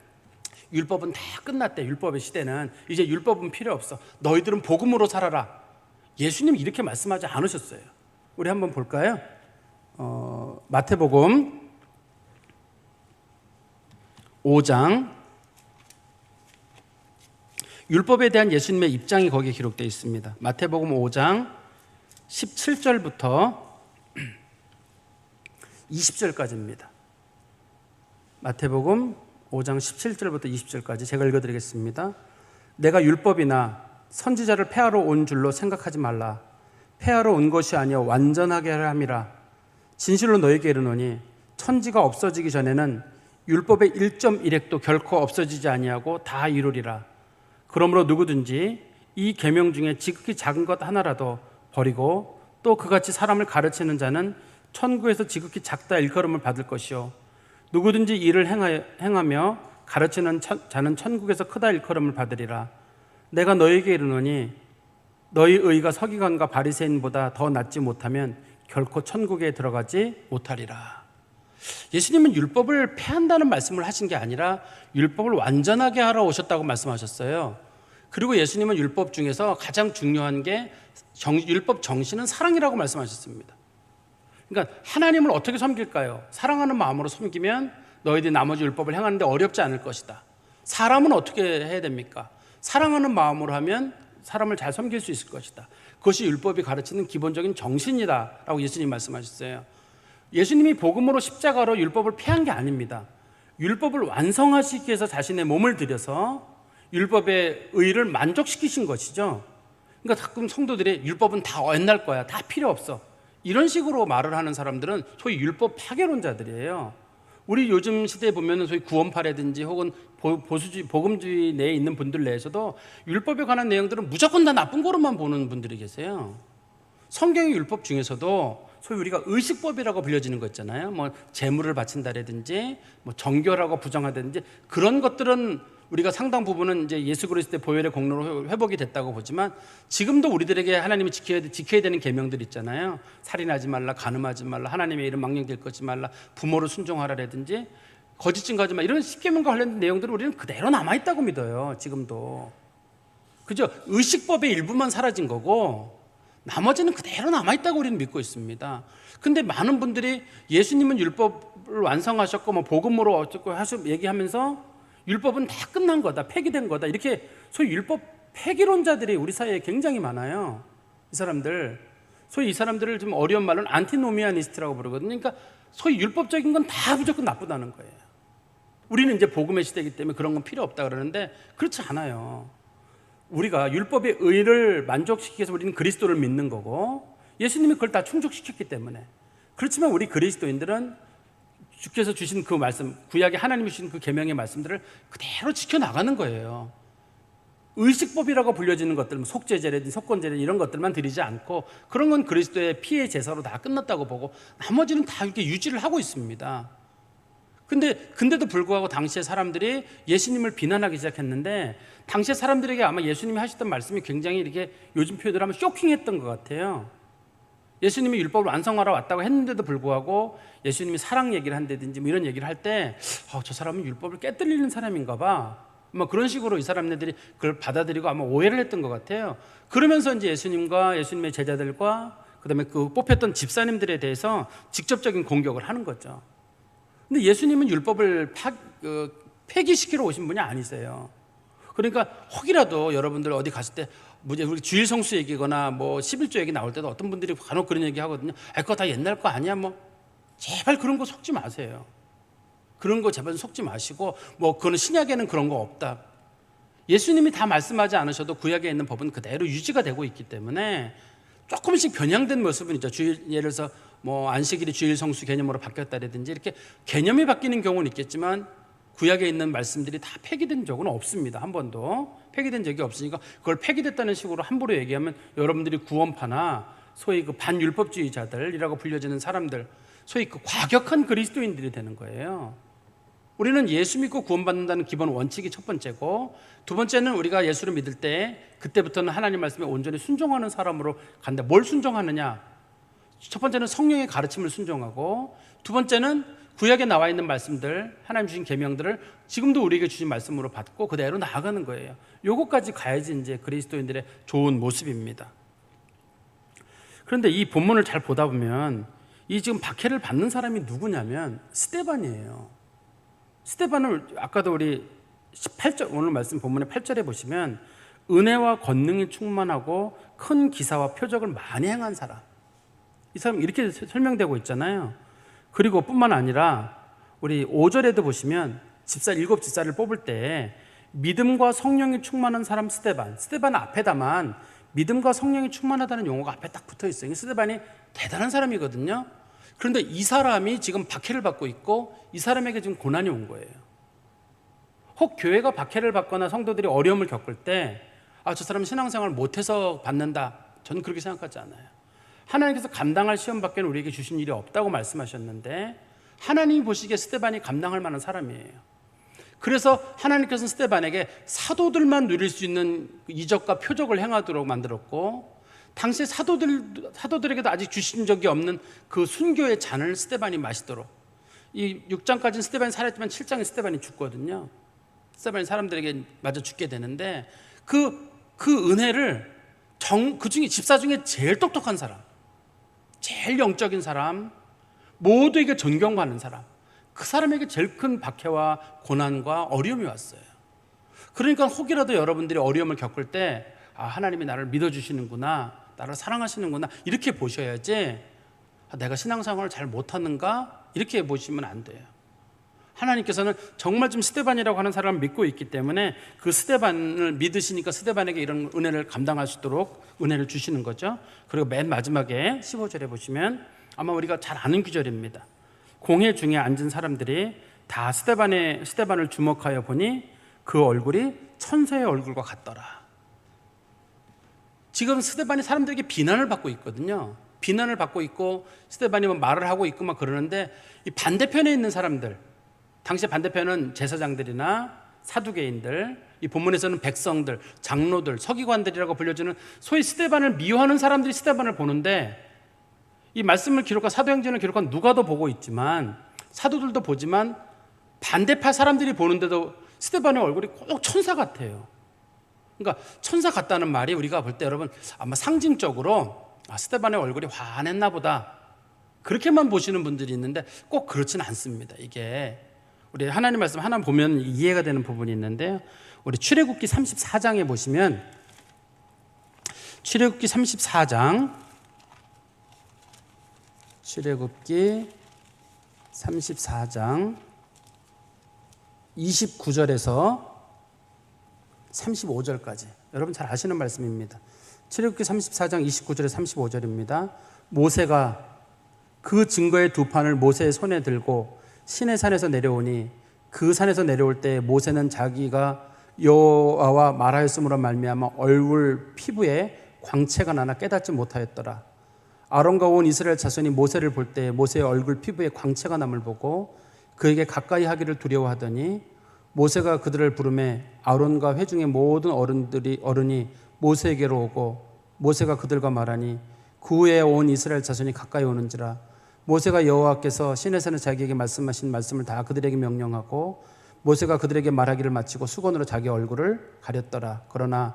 [SPEAKER 1] 율법은 다 끝났대. 율법의 시대는 이제 율법은 필요 없어. 너희들은 복음으로 살아라. 예수님이 이렇게 말씀하지 않으셨어요. 우리 한번 볼까요? 마태복음 5장, 율법에 대한 예수님의 입장이 거기에 기록되어 있습니다. 마태복음 5장 17절부터 20절까지입니다. 마태복음 5장 17절부터 20절까지 제가 읽어드리겠습니다. 내가 율법이나 선지자를 폐하러 온 줄로 생각하지 말라. 폐하러 온 것이 아니여 완전하게 하려 함이라. 진실로 너에게 이르노니 천지가 없어지기 전에는 율법의 1.1획도 결코 없어지지 아니하고 다 이루리라. 그러므로 누구든지 이 계명 중에 지극히 작은 것 하나라도 버리고 또 그같이 사람을 가르치는 자는 천국에서 지극히 작다 일컬음을 받을 것이요, 누구든지 이를 행하며 가르치는 자는 천국에서 크다 일컬음을 받으리라. 내가 너에게 이르노니 너희 의가 서기관과 바리새인보다 더 낫지 못하면 결코 천국에 들어가지 못하리라. 예수님은 율법을 폐한다는 말씀을 하신 게 아니라 율법을 완전하게 하러 오셨다고 말씀하셨어요. 그리고 예수님은 율법 중에서 가장 중요한 게 율법 정신은 사랑이라고 말씀하셨습니다. 그러니까 하나님을 어떻게 섬길까요? 사랑하는 마음으로 섬기면 너희들이 나머지 율법을 행하는데 어렵지 않을 것이다. 사람은 어떻게 해야 됩니까? 사랑하는 마음으로 하면 사람을 잘 섬길 수 있을 것이다. 그것이 율법이 가르치는 기본적인 정신이다라고 예수님 말씀하셨어요. 예수님이 복음으로 십자가로 율법을 폐한 게 아닙니다. 율법을 완성하시기 위해서 자신의 몸을 들여서 율법의 의를 만족시키신 것이죠. 그러니까 가끔 성도들이 율법은 다 옛날 거야, 다 필요 없어, 이런 식으로 말을 하는 사람들은 소위 율법 파괴론자들이에요. 우리 요즘 시대에 보면 소위 구원파라든지 혹은 보수주의, 복음주의 내에 있는 분들 내에서도 율법에 관한 내용들은 무조건 다 나쁜 거로만 보는 분들이 계세요. 성경의 율법 중에서도 소위 우리가 의식법이라고 불려지는 거 있잖아요. 뭐 제물을 바친다라든지 뭐 정결하고 부정하다든지 그런 것들은 우리가 상당 부분은 이제 예수 그리스도의 보혈의 공로로 회복이 됐다고 보지만 지금도 우리들에게 하나님이 지켜야 되는 계명들 있잖아요. 살인하지 말라, 간음하지 말라, 하나님의 이름 망령될 것이 말라, 부모를 순종하라라든지 거짓 증거하지 말라, 이런 10계명과 관련된 내용들은 우리는 그대로 남아있다고 믿어요. 지금도. 그죠? 의식법의 일부만 사라진 거고 나머지는 그대로 남아있다고 우리는 믿고 있습니다. 근데 많은 분들이 예수님은 율법을 완성하셨고 뭐 복음으로 어쩌고 얘기하면서 율법은 다 끝난 거다, 폐기된 거다, 이렇게 소위 율법 폐기론자들이 우리 사회에 굉장히 많아요. 이 사람들, 소위 이 사람들을 좀 어려운 말로는 안티노미아니스트라고 부르거든요. 그러니까 소위 율법적인 건 다 무조건 나쁘다는 거예요. 우리는 이제 복음의 시대이기 때문에 그런 건 필요 없다 그러는데 그렇지 않아요. 우리가 율법의 의를 만족시키기 위해서 우리는 그리스도를 믿는 거고 예수님이 그걸 다 충족시켰기 때문에. 그렇지만 우리 그리스도인들은 주께서 주신 그 말씀, 구약에 하나님이 주신 그 계명의 말씀들을 그대로 지켜나가는 거예요. 의식법이라고 불려지는 것들, 속죄제라든지 속건제라든지 이런 것들만 드리지 않고 그런 건 그리스도의 피의 제사로 다 끝났다고 보고 나머지는 다 이렇게 유지를 하고 있습니다. 근데도 불구하고 당시의 사람들이 예수님을 비난하기 시작했는데 당시의 사람들에게 아마 예수님이 하셨던 말씀이 굉장히 이렇게 요즘 표현으로 하면 쇼킹했던 것 같아요. 예수님이 율법을 완성하러 왔다고 했는데도 불구하고 예수님이 사랑 얘기를 한다든지 뭐 이런 얘기를 할 때 저 사람은 율법을 깨뜨리는 사람인가 봐, 뭐 그런 식으로 이 사람들이 그걸 받아들이고 아마 오해를 했던 것 같아요. 그러면서 이제 예수님과 예수님의 제자들과 그다음에 그 뽑혔던 집사님들에 대해서 직접적인 공격을 하는 거죠. 근데 예수님은 율법을 폐기시키러 오신 분이 아니세요. 그러니까 혹이라도 여러분들 어디 갔을 때 우리 주일 성수 얘기거나 뭐 11조 얘기 나올 때도 어떤 분들이 간혹 그런 얘기 하거든요. 그거 다 옛날 거 아니야? 뭐 제발 그런 거 속지 마세요. 그런 거 제발 속지 마시고 뭐 그거는 신약에는 그런 거 없다. 예수님이 다 말씀하지 않으셔도 구약에 있는 법은 그대로 유지가 되고 있기 때문에 조금씩 변형된 모습은 있죠. 예를 들어서 뭐 안식일이 주일 성수 개념으로 바뀌었다라든지 이렇게 개념이 바뀌는 경우는 있겠지만 구약에 있는 말씀들이 다 폐기된 적은 없습니다. 한 번도 폐기된 적이 없으니까 그걸 폐기됐다는 식으로 함부로 얘기하면 여러분들이 구원파나 소위 그 반율법주의자들이라고 불려지는 사람들, 소위 그 과격한 그리스도인들이 되는 거예요. 우리는 예수 믿고 구원받는다는 기본 원칙이 첫 번째고, 두 번째는 우리가 예수를 믿을 때 그때부터는 하나님 말씀에 온전히 순종하는 사람으로 간다. 뭘 순종하느냐? 첫 번째는 성령의 가르침을 순종하고, 두 번째는 구약에 나와 있는 말씀들, 하나님 주신 계명들을 지금도 우리에게 주신 말씀으로 받고 그대로 나아가는 거예요. 요것까지 가야지 이제 그리스도인들의 좋은 모습입니다. 그런데 이 본문을 잘 보다 보면 이 지금 박해를 받는 사람이 누구냐면 스데반이에요. 스데반을 아까도 우리 18절 오늘 말씀 본문의 8절에 보시면 은혜와 권능이 충만하고 큰 기사와 표적을 많이 행한 사람, 이 사람 이렇게 설명되고 있잖아요. 그리고 뿐만 아니라 우리 5절에도 보시면 일곱 집사를 뽑을 때 믿음과 성령이 충만한 사람 스데반 앞에다만 믿음과 성령이 충만하다는 용어가 앞에 딱 붙어 있어요. 스데반이 대단한 사람이거든요. 그런데 이 사람이 지금 박해를 받고 있고 이 사람에게 지금 고난이 온 거예요. 혹 교회가 박해를 받거나 성도들이 어려움을 겪을 때 저 사람 신앙생활 못해서 받는다, 저는 그렇게 생각하지 않아요. 하나님께서 감당할 시험 밖에는 우리에게 주신 일이 없다고 말씀하셨는데 하나님이 보시기에 스데반이 감당할 만한 사람이에요. 그래서 하나님께서는 스데반에게 사도들만 누릴 수 있는 이적과 표적을 행하도록 만들었고, 당시 사도들에게도 아직 주신 적이 없는 그 순교의 잔을 스데반이 마시도록, 이 6장까지는 스데반이 살았지만 7장에 스데반이 죽거든요. 스데반이 사람들에게 맞아 죽게 되는데 그 은혜를 그 중에 집사 중에 제일 똑똑한 사람, 제일 영적인 사람, 모두에게 존경받는 사람, 그 사람에게 제일 큰 박해와 고난과 어려움이 왔어요. 그러니까 혹이라도 여러분들이 어려움을 겪을 때 하나님이 나를 믿어주시는구나, 나를 사랑하시는구나 이렇게 보셔야지, 내가 신앙생활을 잘 못하는가 이렇게 보시면 안 돼요. 하나님께서는 정말 좀 스데반이라고 하는 사람을 믿고 있기 때문에 그 스데반을 믿으시니까 스데반에게 이런 은혜를 감당할 수 있도록 은혜를 주시는 거죠. 그리고 맨 마지막에 15절에 보시면 아마 우리가 잘 아는 구절입니다. 공회 중에 앉은 사람들이 다 스데반을 주목하여 보니 그 얼굴이 천사의 얼굴과 같더라. 지금 스데반이 사람들에게 비난을 받고 있거든요. 비난을 받고 있고 스데반이 말을 하고 있고 막 그러는데, 이 반대편에 있는 사람들, 당시 반대편은 제사장들이나 사두개인들, 이 본문에서는 백성들, 장로들, 서기관들이라고 불려주는 소위 스데반을 미워하는 사람들이 스데반을 보는데, 이 말씀을 기록한 사도행전을 기록한 누가도 보고 있지만, 사도들도 보지만 반대파 사람들이 보는데도 스데반의 얼굴이 꼭 천사 같아요. 그러니까 천사 같다는 말이 우리가 볼 때 여러분 아마 상징적으로 스데반의 얼굴이 환했나 보다 그렇게만 보시는 분들이 있는데 꼭 그렇지는 않습니다. 이게 우리 하나님 말씀 하나 보면 이해가 되는 부분이 있는데요. 우리 출애굽기 34장에 보시면, 출애굽기 34장 29절에서 35절까지 여러분 잘 아시는 말씀입니다. 출애굽기 34장 29절에서 35절입니다. 모세가 그 증거의 두 판을 모세의 손에 들고 시내 산에서 내려오니 그 산에서 내려올 때 모세는 자기가 여호와와 말하였으므로 말미암아 얼굴 피부에 광채가 나나 깨닫지 못하였더라. 아론과 온 이스라엘 자손이 모세를 볼 때 모세의 얼굴 피부에 광채가 남을 보고 그에게 가까이 하기를 두려워하더니 모세가 그들을 부르매 아론과 회중의 모든 어른이 모세에게로 오고 모세가 그들과 말하니 그 후에 온 이스라엘 자손이 가까이 오는지라. 모세가 여호와께서 시내산에 자기에게 말씀하신 말씀을 다 그들에게 명령하고 모세가 그들에게 말하기를 마치고 수건으로 자기 얼굴을 가렸더라. 그러나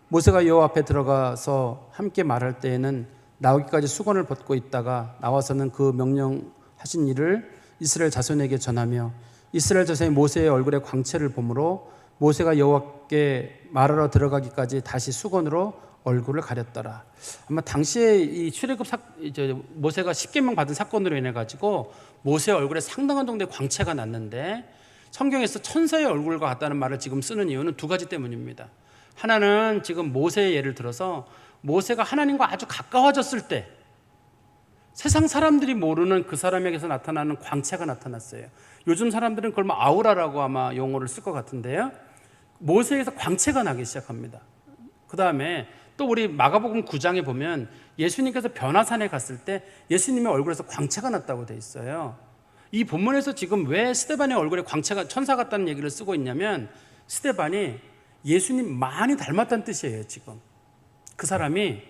[SPEAKER 1] 모세가 여호와 앞에 들어가서 함께 말할 때에는 나오기까지 수건을 벗고 있다가 나와서는 그 명령하신 일을 이스라엘 자손에게 전하며 이스라엘 자손이 모세의 얼굴에 광채를 보므로 모세가 여호와께 말하러 들어가기까지 다시 수건으로 얼굴을 가렸더라. 아마 당시에 이 출애굽 모세가 10계명 받은 사건으로 인해 가지고 모세의 얼굴에 상당한 정도의 광채가 났는데, 성경에서 천사의 얼굴과 같다는 말을 지금 쓰는 이유는 두 가지 때문입니다. 하나는 지금 모세의 예를 들어서 모세가 하나님과 아주 가까워졌을 때 세상 사람들이 모르는 그 사람에게서 나타나는 광채가 나타났어요. 요즘 사람들은 그걸 아우라라고 아마 용어를 쓸 것 같은데요. 모세에서 광채가 나기 시작합니다. 그 다음에 또 우리 마가복음 9장에 보면 예수님께서 변화산에 갔을 때 예수님의 얼굴에서 광채가 났다고 돼 있어요. 이 본문에서 지금 왜 스데반의 얼굴에 광채가 천사 같다는 얘기를 쓰고 있냐면, 스데반이 예수님 많이 닮았다는 뜻이에요. 지금 그 사람이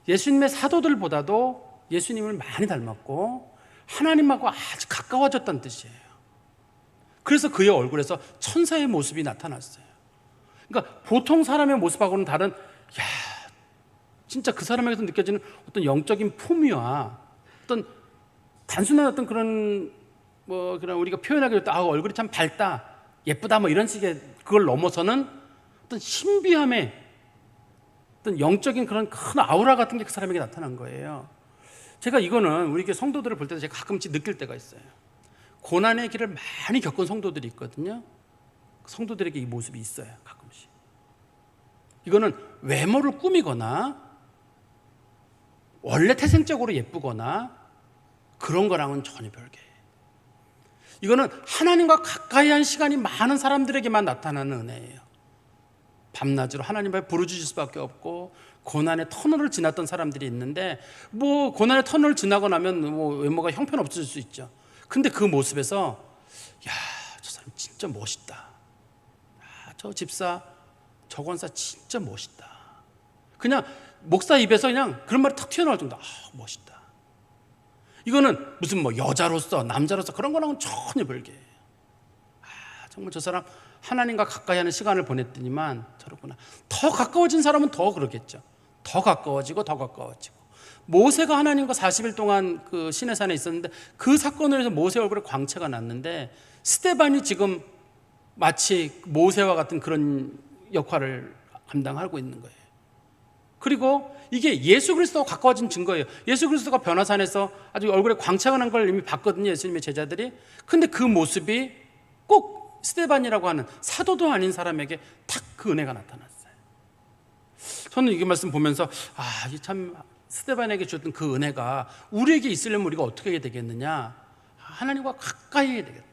[SPEAKER 1] 예수님의 사도들보다도 예수님을 많이 닮았고 하나님하고 아주 가까워졌다는 뜻이에요. 그래서 그의 얼굴에서 천사의 모습이 나타났어요. 그러니까 보통 사람의 모습하고는 다른, 진짜 그 사람에게서 느껴지는 어떤 영적인 품위와 어떤 단순한 어떤 그런 그런 우리가 표현하기로 얼굴이 참 밝다, 예쁘다 이런 식의 그걸 넘어서는 어떤 신비함의 어떤 영적인 그런 큰 아우라 같은 게 그 사람에게 나타난 거예요. 제가 이거는 우리 교회 성도들을 볼 때도 제가 가끔씩 느낄 때가 있어요. 고난의 길을 많이 겪은 성도들이 있거든요. 성도들에게 이 모습이 있어요. 가끔씩. 이거는 외모를 꾸미거나 원래 태생적으로 예쁘거나 그런 거랑은 전혀 별개예요. 이거는 하나님과 가까이 한 시간이 많은 사람들에게만 나타나는 은혜예요. 밤낮으로 하나님 앞에 부르짖을 수밖에 없고 고난의 터널을 지났던 사람들이 있는데, 고난의 터널을 지나고 나면 외모가 형편없어질 수 있죠. 근데 그 모습에서 저 사람 진짜 멋있다, 저 집사, 저 권사 진짜 멋있다, 그냥 목사 입에서 그냥 그런 말이 탁 튀어나올 정도. 멋있다. 이거는 무슨 뭐 여자로서 남자로서 그런 거랑은 전혀 별개. 정말 저 사람 하나님과 가까이 하는 시간을 보냈더니만 저렇구나. 더 가까워진 사람은 더 그러겠죠. 더 가까워지고 더 가까워지고. 모세가 하나님과 40일 동안 그 시내산에 있었는데 그 사건으로 해서 모세 얼굴에 광채가 났는데, 스데반이 지금 마치 모세와 같은 그런 역할을 감당하고 있는 거예요. 그리고 이게 예수 그리스도와 가까워진 증거예요. 예수 그리스도가 변화산에서 아주 얼굴에 광채가 난 걸 이미 봤거든요, 예수님의 제자들이. 근데 그 모습이 꼭 스데반이라고 하는 사도도 아닌 사람에게 딱 그 은혜가 나타났어요. 저는 이 말씀 보면서 참 스데반에게 줬던 그 은혜가 우리에게 있으려면 우리가 어떻게 해야 되겠느냐. 하나님과 가까이 해야 되겠다.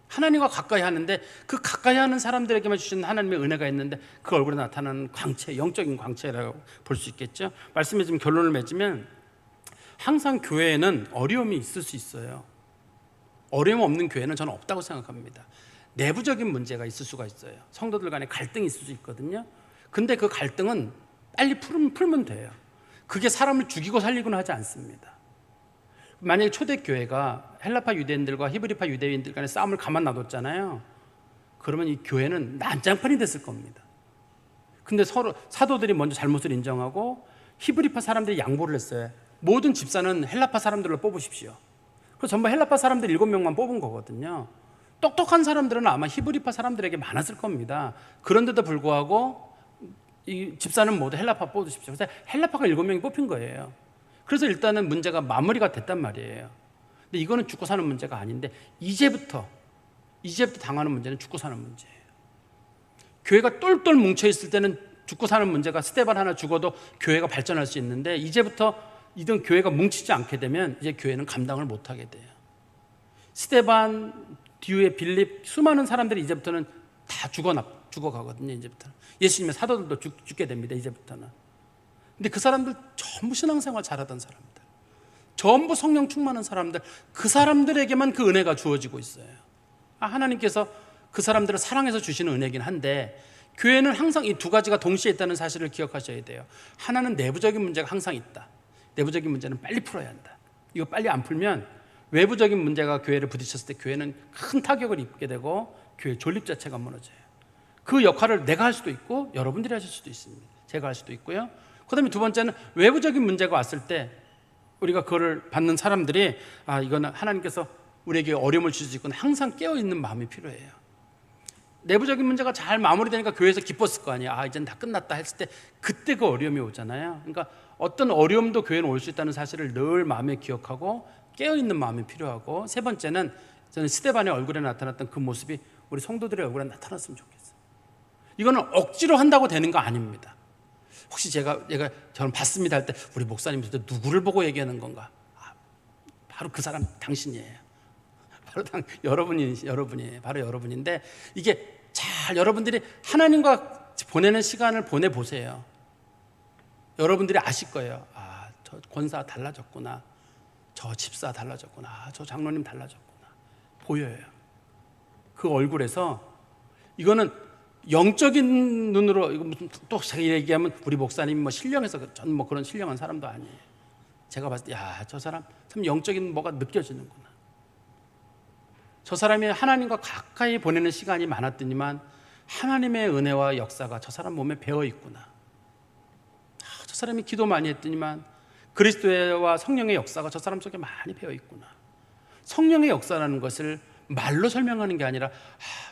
[SPEAKER 1] 하나님과 가까이 하는데 그 가까이 하는 사람들에게만 주시는 하나님의 은혜가 있는데 그 얼굴에 나타나는 광채, 영적인 광채라고 볼 수 있겠죠. 말씀에 좀 결론을 맺으면 항상 교회에는 어려움이 있을 수 있어요. 어려움 없는 교회는 저는 없다고 생각합니다. 내부적인 문제가 있을 수가 있어요. 성도들 간에 갈등이 있을 수 있거든요. 근데 그 갈등은 빨리 풀면 돼요. 그게 사람을 죽이고 살리고는 하지 않습니다. 만약에 초대교회가 헬라파 유대인들과 히브리파 유대인들 간의 싸움을 가만 놔뒀잖아요. 그러면 이 교회는 난장판이 됐을 겁니다. 근데 서로 사도들이 먼저 잘못을 인정하고 히브리파 사람들이 양보를 했어요. 모든 집사는 헬라파 사람들로 뽑으십시오. 그래서 전부 헬라파 사람들 7명만 뽑은 거거든요. 똑똑한 사람들은 아마 히브리파 사람들에게 많았을 겁니다. 그런데도 불구하고 이 집사는 모두 헬라파 뽑으십시오. 그래서 헬라파가 7명이 뽑힌 거예요. 그래서 일단은 문제가 마무리가 됐단 말이에요. 근데 이거는 죽고 사는 문제가 아닌데 이제부터 당하는 문제는 죽고 사는 문제예요. 교회가 똘똘 뭉쳐 있을 때는 죽고 사는 문제가 스데반 하나 죽어도 교회가 발전할 수 있는데, 이제부터 이런 교회가 뭉치지 않게 되면 이제 교회는 감당을 못 하게 돼요. 스데반 뒤에 빌립 수많은 사람들이 이제부터는 다 죽어가거든요. 이제부터는 예수님의 사도들도 죽게 됩니다. 이제부터는. 근데 그 사람들 전부 신앙생활 잘하던 사람들, 전부 성령 충만한 사람들, 그 사람들에게만 그 은혜가 주어지고 있어요. 하나님께서 그 사람들을 사랑해서 주시는 은혜긴 한데, 교회는 항상 이 두 가지가 동시에 있다는 사실을 기억하셔야 돼요. 하나는 내부적인 문제가 항상 있다. 내부적인 문제는 빨리 풀어야 한다. 이거 빨리 안 풀면 외부적인 문제가 교회를 부딪혔을 때 교회는 큰 타격을 입게 되고 교회 존립 자체가 무너져요. 그 역할을 내가 할 수도 있고 여러분들이 하실 수도 있습니다. 제가 할 수도 있고요. 그 다음에 두 번째는 외부적인 문제가 왔을 때 우리가 그거를 받는 사람들이 이거는 하나님께서 우리에게 어려움을 주실 수 있구나, 항상 깨어있는 마음이 필요해요. 내부적인 문제가 잘 마무리되니까 교회에서 기뻤을 거 아니에요. 이제는 다 끝났다 했을 때 그때 그 어려움이 오잖아요. 그러니까 어떤 어려움도 교회는 올 수 있다는 사실을 늘 마음에 기억하고 깨어있는 마음이 필요하고, 세 번째는 저는 스데반의 얼굴에 나타났던 그 모습이 우리 성도들의 얼굴에 나타났으면 좋겠어요. 이거는 억지로 한다고 되는 거 아닙니다. 혹시 저는 봤습니다 할 때 우리 목사님 누구를 보고 얘기하는 건가? 바로 그 사람 당신이에요. 바로 여러분이에요. 바로 여러분인데, 이게 잘 여러분들이 하나님과 보내는 시간을 보내보세요. 여러분들이 아실 거예요. 저 권사 달라졌구나, 저 집사 달라졌구나, 저 장로님 달라졌구나. 보여요. 그 얼굴에서. 이거는 영적인 눈으로, 이거 무슨 또 제가 얘기하면 우리 목사님 신령해서, 저는 그런 신령한 사람도 아니에요. 제가 봤을 때 저 사람 참 영적인 뭐가 느껴지는구나. 저 사람이 하나님과 가까이 보내는 시간이 많았더니만 하나님의 은혜와 역사가 저 사람 몸에 배어 있구나. 저 사람이 기도 많이 했더니만 그리스도와 성령의 역사가 저 사람 속에 많이 배어 있구나. 성령의 역사라는 것을 말로 설명하는 게 아니라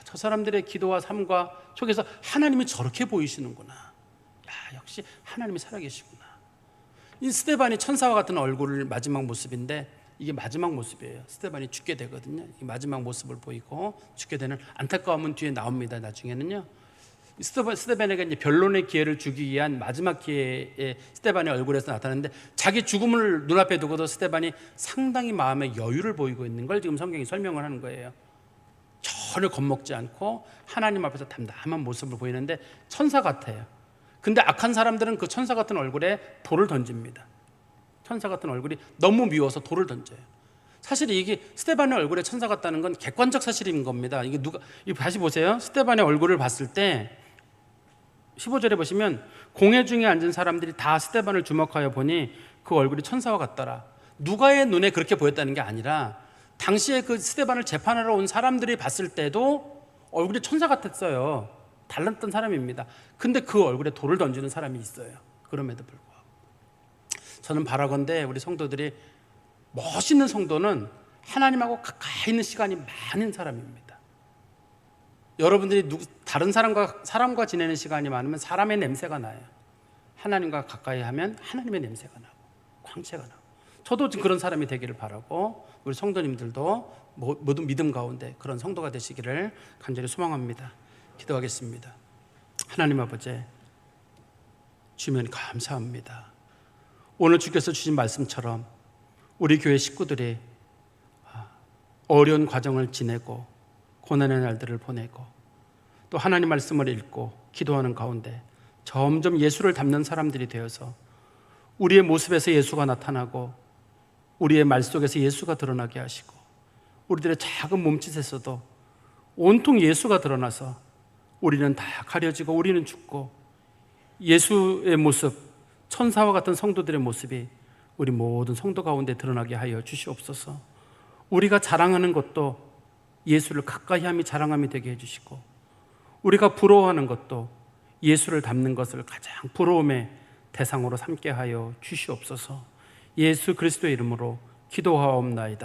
[SPEAKER 1] 저 사람들의 기도와 삶과 속에서 하나님이 저렇게 보이시는구나. 역시 하나님이 살아계시구나. 이 스데반이 천사와 같은 얼굴을 마지막 모습인데, 이게 마지막 모습이에요. 스데반이 죽게 되거든요. 이 마지막 모습을 보이고 죽게 되는 안타까움은 뒤에 나옵니다. 나중에는요. 스데반에게 이제 변론의 기회를 주기 위한 마지막 기회에 스데반의 얼굴에서 나타나는데, 자기 죽음을 눈앞에 두고도 스데반이 상당히 마음의 여유를 보이고 있는 걸 지금 성경이 설명을 하는 거예요. 전혀 겁먹지 않고 하나님 앞에서 담담한 모습을 보이는데 천사 같아요. 근데 악한 사람들은 그 천사 같은 얼굴에 돌을 던집니다. 천사 같은 얼굴이 너무 미워서 돌을 던져요. 사실 이게 스데반의 얼굴에 천사 같다는 건 객관적 사실인 겁니다. 이거 다시 보세요. 스데반의 얼굴을 봤을 때 15절에 보시면 공회 중에 앉은 사람들이 다 스데반을 주목하여 보니 그 얼굴이 천사와 같더라. 누가의 눈에 그렇게 보였다는 게 아니라 당시에 그 스데반을 재판하러 온 사람들이 봤을 때도 얼굴이 천사 같았어요. 달랐던 사람입니다. 근데 그 얼굴에 돌을 던지는 사람이 있어요. 그럼에도 불구하고 저는 바라건대 우리 성도들이, 멋있는 성도는 하나님하고 가까이 있는 시간이 많은 사람입니다. 여러분들이 다른 사람과 지내는 시간이 많으면 사람의 냄새가 나요. 하나님과 가까이 하면 하나님의 냄새가 나고 광채가 나고, 저도 그런 사람이 되기를 바라고 우리 성도님들도 모든 믿음 가운데 그런 성도가 되시기를 간절히 소망합니다. 기도하겠습니다. 하나님 아버지, 주면 감사합니다. 오늘 주께서 주신 말씀처럼 우리 교회 식구들이 어려운 과정을 지내고 고난의 날들을 보내고 또 하나님 말씀을 읽고 기도하는 가운데 점점 예수를 닮는 사람들이 되어서 우리의 모습에서 예수가 나타나고 우리의 말 속에서 예수가 드러나게 하시고 우리들의 작은 몸짓에서도 온통 예수가 드러나서 우리는 다 가려지고 우리는 죽고 예수의 모습, 천사와 같은 성도들의 모습이 우리 모든 성도 가운데 드러나게 하여 주시옵소서. 우리가 자랑하는 것도 예수를 가까이 함이 자랑함이 되게 해주시고, 우리가 부러워하는 것도 예수를 닮는 것을 가장 부러움의 대상으로 삼게 하여 주시옵소서. 예수 그리스도의 이름으로 기도하옵나이다.